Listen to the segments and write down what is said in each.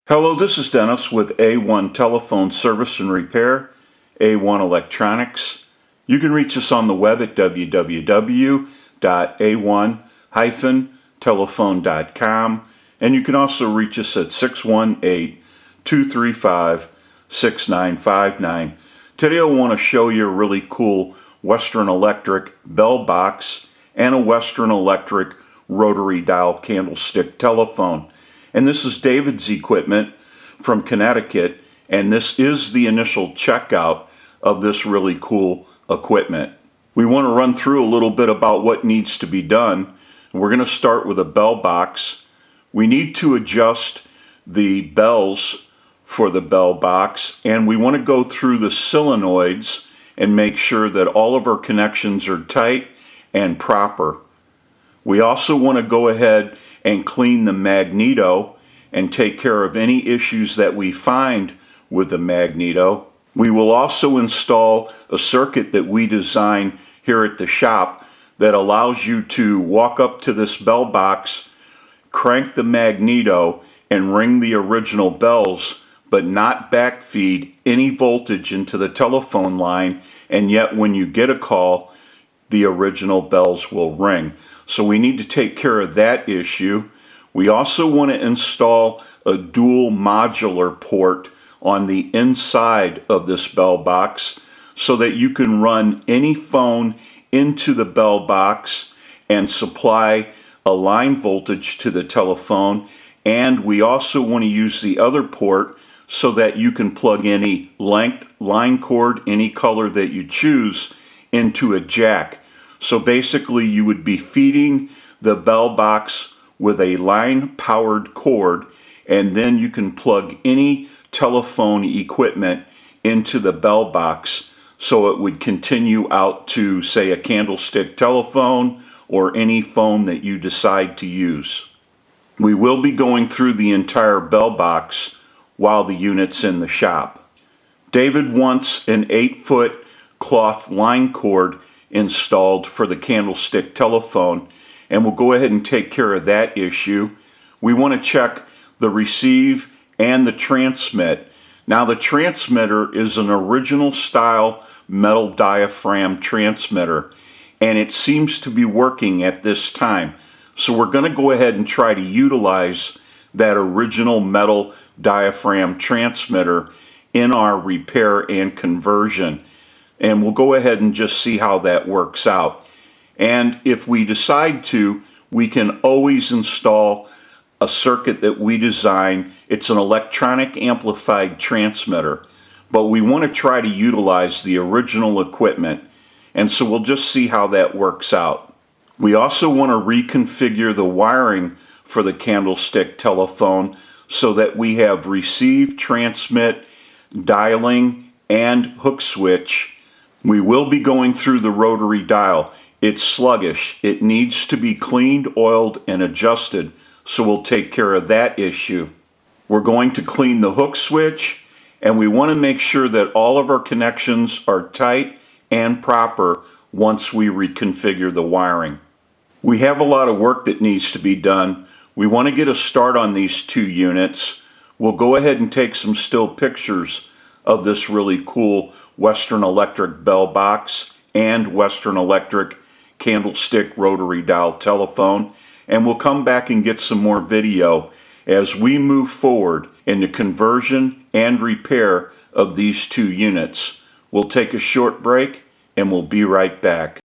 Hello, this is Dennis with A1 Telephone Service and Repair, A1 Electronics. You can reach us on the web at www.a1-telephone.com, and you can also reach us at 618-235-6959. Today I want to show you a really cool Western Electric bell box and a Western Electric rotary dial candlestick telephone. And this is David's equipment from Connecticut, and this is the initial checkout of this really cool equipment. We want to run through a little bit about what needs to be done. We're going to start with a bell box. We need to adjust the bells for the bell box, and we want to go through the solenoids and make sure that all of our connections are tight and proper. We also want to go ahead and clean the magneto and take care of any issues that we find with the magneto. We will also install a circuit that we design here at the shop that allows you to walk up to this bell box, crank the magneto, and ring the original bells, but not backfeed any voltage into the telephone line, and yet when you get a call, the original bells will ring. So we need to take care of that issue. We also want to install a dual modular port on the inside of this bell box so that you can run any phone into the bell box and supply a line voltage to the telephone. And we also want to use the other port so that you can plug any length line cord, any color that you choose, into a jack. So basically you would be feeding the bell box with a line powered cord, and then you can plug any telephone equipment into the bell box so it would continue out to, say, a candlestick telephone or any phone that you decide to use. We will be going through the entire bell box while the unit's in the shop. David wants an 8-foot cloth line cord installed for the candlestick telephone, and we'll go ahead and take care of that issue. We want to check the receive and the transmit. Now the transmitter is an original style metal diaphragm transmitter, and it seems to be working at this time. So we're going to go ahead and try to utilize that original metal diaphragm transmitter in our repair and conversion. And we'll go ahead and just see how that works out. And if we decide to, we can always install a circuit that we design. It's an electronic amplified transmitter, but we want to try to utilize the original equipment. And so we'll just see how that works out. We also want to reconfigure the wiring for the candlestick telephone so that we have receive, transmit, dialing, and hook switch. We will be going through the rotary dial. It's sluggish. It needs to be cleaned, oiled, and adjusted, so we'll take care of that issue. We're going to clean the hook switch, and we want to make sure that all of our connections are tight and proper once we reconfigure the wiring. We have a lot of work that needs to be done. We want to get a start on these two units. We'll go ahead and take some still pictures of this really cool Western Electric bell box and Western Electric candlestick rotary dial telephone, and we'll come back and get some more video as we move forward in the conversion and repair of these two units. We'll take a short break and we'll be right back.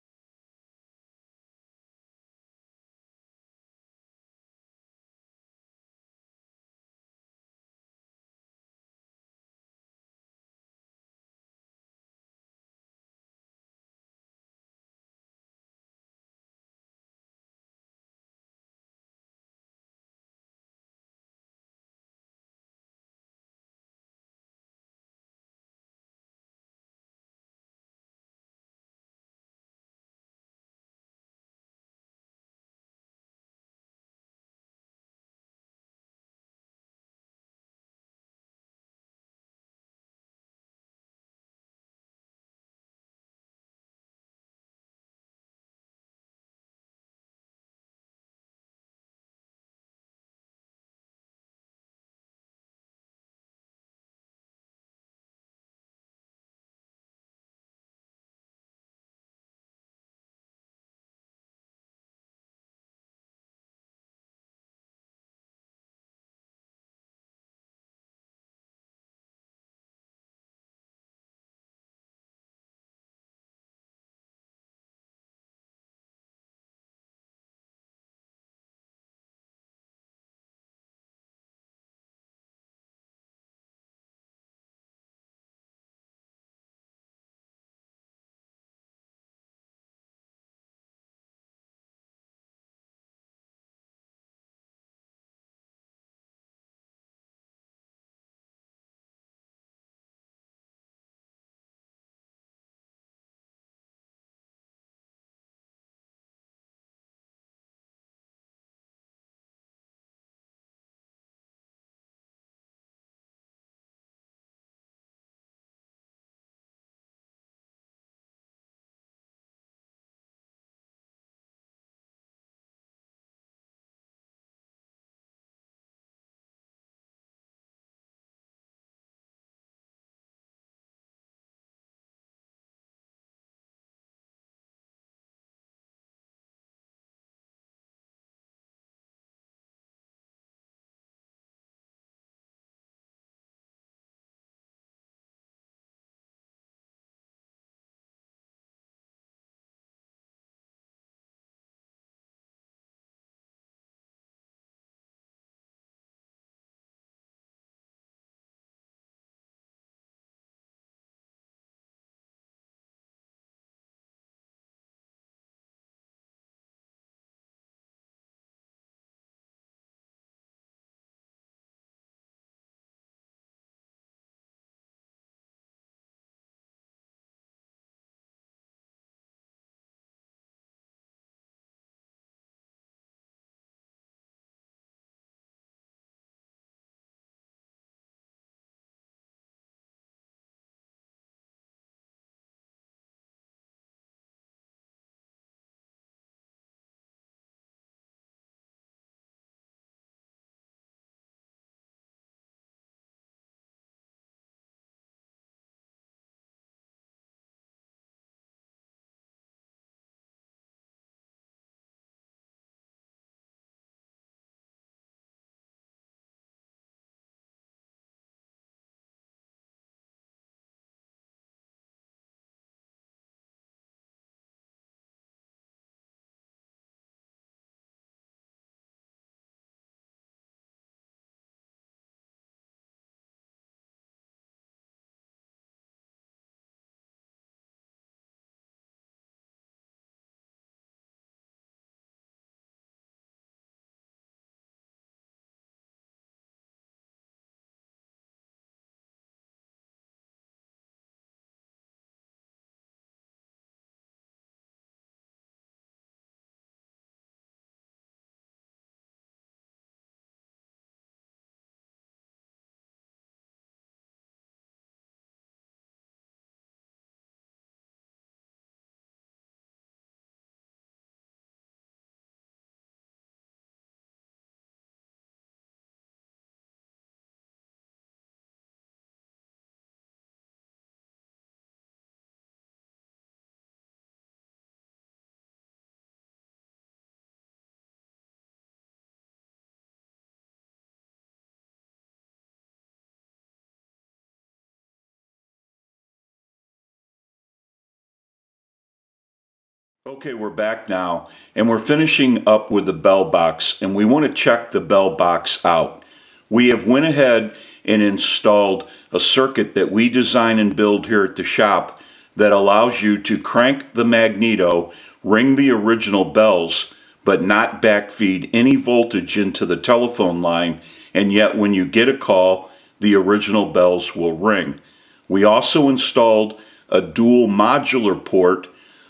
Okay, we're back now, and we're finishing up with the bell box, and we want to check the bell box out. We have went ahead and installed a circuit that we design and build here at the shop that allows you to crank the magneto, ring the original bells, but not backfeed any voltage into the telephone line, and yet when you get a call, the original bells will ring. We also installed a dual modular port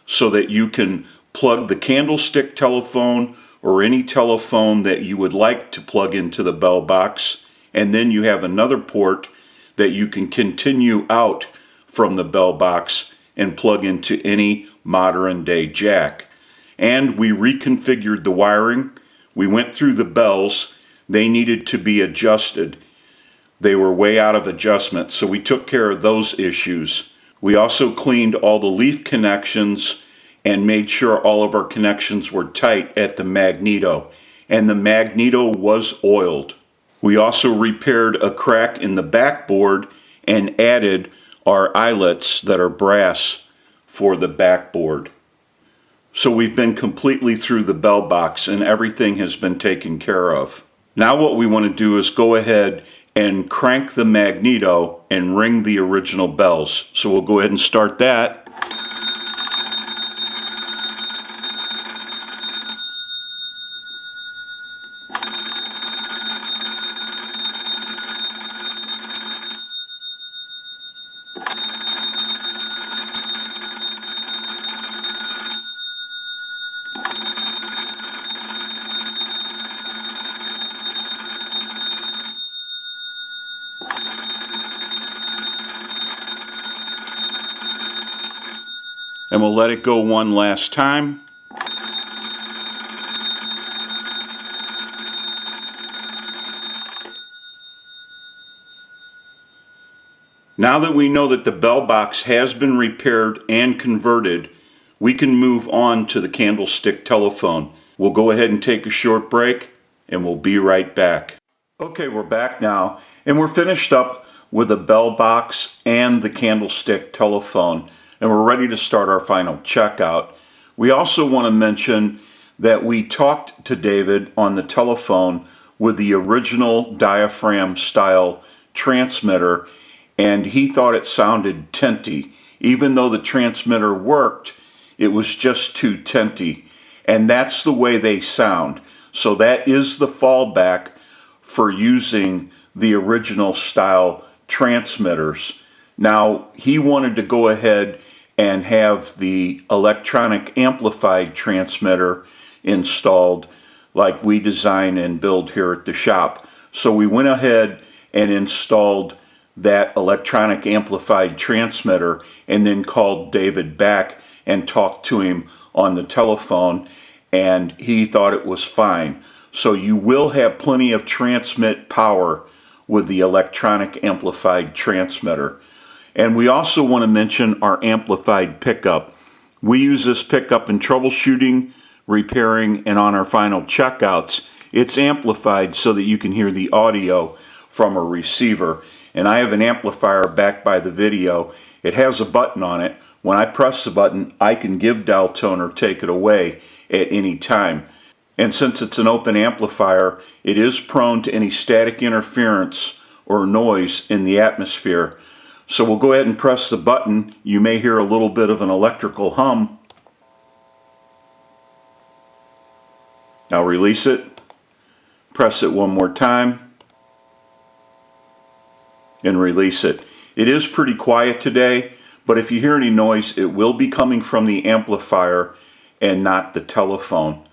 so that you can plug the candlestick telephone or any telephone that you would like to plug into the bell box, and then you have another port that you can continue out from the bell box and plug into any modern day jack. And we reconfigured the wiring. We went through the bells. They needed to be adjusted. They were way out of adjustment, so we took care of those issues. We also cleaned all the leaf connections and made sure all of our connections were tight at the magneto, and the magneto was oiled. We also repaired a crack in the backboard and added our eyelets that are brass for the backboard. So we've been completely through the bell box and everything has been taken care of. Now what we want to do is go ahead and crank the magneto and ring the original bells. So we'll go ahead and start that. And we'll let it go one last time. Now that we know that the bell box has been repaired and converted, we can move on to the candlestick telephone. We'll go ahead and take a short break, and we'll be right back. Okay, we're back now, and we're finished up with the bell box and the candlestick telephone, and we're ready to start our final checkout. We also want to mention that we talked to David on the telephone with the original diaphragm style transmitter, and he thought it sounded tinty. Even though the transmitter worked, it was just too tinty, and that's the way they sound. So that is the fallback for using the original style transmitters. Now, he wanted to go ahead and have the electronic amplified transmitter installed like we design and build here at the shop. So we went ahead and installed that electronic amplified transmitter and then called David back and talked to him on the telephone, and he thought it was fine. So you will have plenty of transmit power with the electronic amplified transmitter. And we also want to mention our amplified pickup. We use this pickup in troubleshooting, repairing, and on our final checkouts. It's amplified so that you can hear the audio from a receiver. And I have an amplifier back by the video. It has a button on it. When I press the button, I can give dial tone or take it away at any time. And since it's an open amplifier, it is prone to any static interference or noise in the atmosphere. So we'll go ahead and press the button. You may hear a little bit of an electrical hum. Now release it. Press it one more time. And release it. It is pretty quiet today, but if you hear any noise, it will be coming from the amplifier and not the telephone.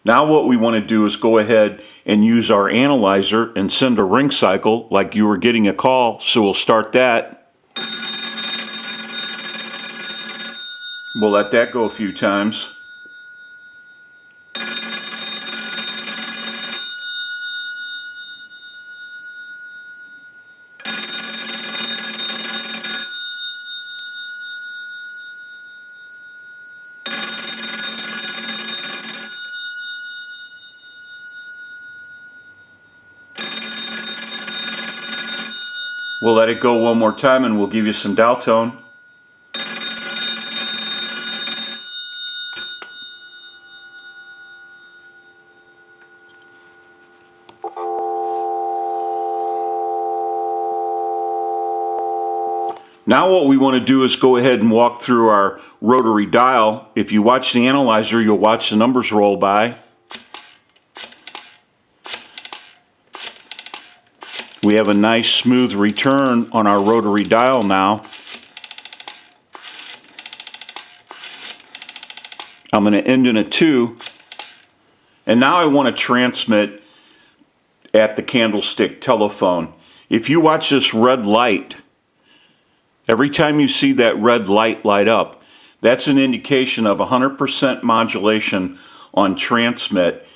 Now what we want to do is go ahead and use our analyzer and send a ring cycle like you were getting a call, so we'll start that. We'll let that go a few times. We'll let it go one more time and we'll give you some dial tone. Now what we want to do is go ahead and walk through our rotary dial. If you watch the analyzer, you'll watch the numbers roll by. We have a nice smooth return on our rotary dial now. I'm going to end in a 2. And now I want to transmit at the candlestick telephone. If you watch this red light, every time you see that red light light up, that's an indication of 100% modulation on transmit.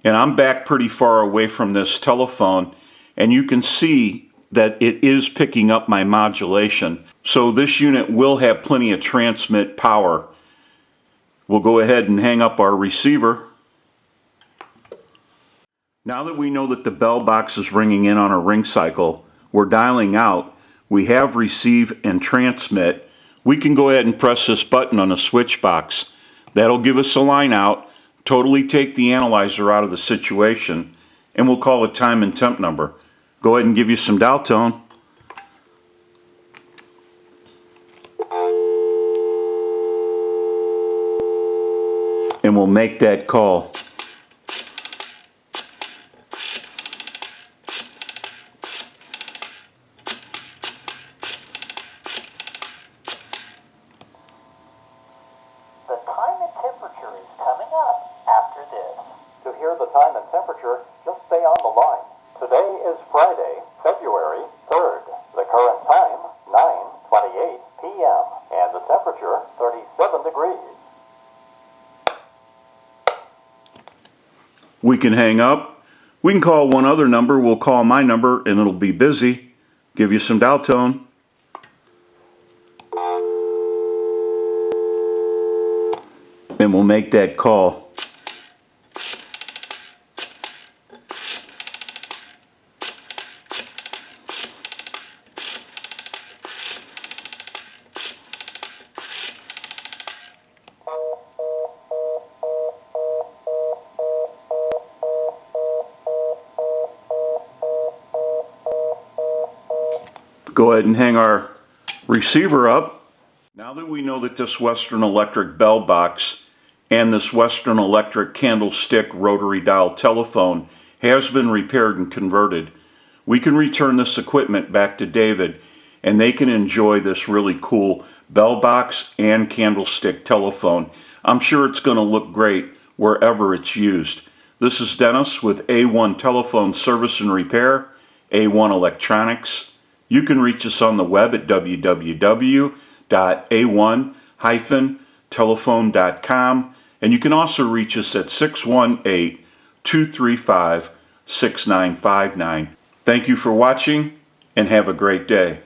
And I'm back pretty far away from this telephone, and you can see that it is picking up my modulation. So this unit will have plenty of transmit power. We'll go ahead and hang up our receiver. Now that we know that the bell box is ringing in on a ring cycle, we're dialing out, we have receive and transmit, we can go ahead and press this button on the switch box. That'll give us a line out, totally take the analyzer out of the situation, and we'll call a time and temp number. Go ahead and give you some dial tone. And we'll make that call. The time and temperature is coming up after this. To hear the time and temperature, just stay on the line. Today is Friday, February 3rd. The current time, 9:28 p.m. And the temperature, 37 degrees. We can hang up. We can call one other number. We'll call my number and it'll be busy. Give you some dial tone. And we'll make that call. Go ahead and hang our receiver up. Now that we know that this Western Electric bell box and this Western Electric candlestick rotary dial telephone has been repaired and converted, we can return this equipment back to David and they can enjoy this really cool bell box and candlestick telephone. I'm sure it's going to look great wherever it's used. This is Dennis with A1 Telephone Service and Repair, A1 Electronics. You can reach us on the web at www.a1-telephone.com, and you can also reach us at 618-235-6959. Thank you for watching, and have a great day.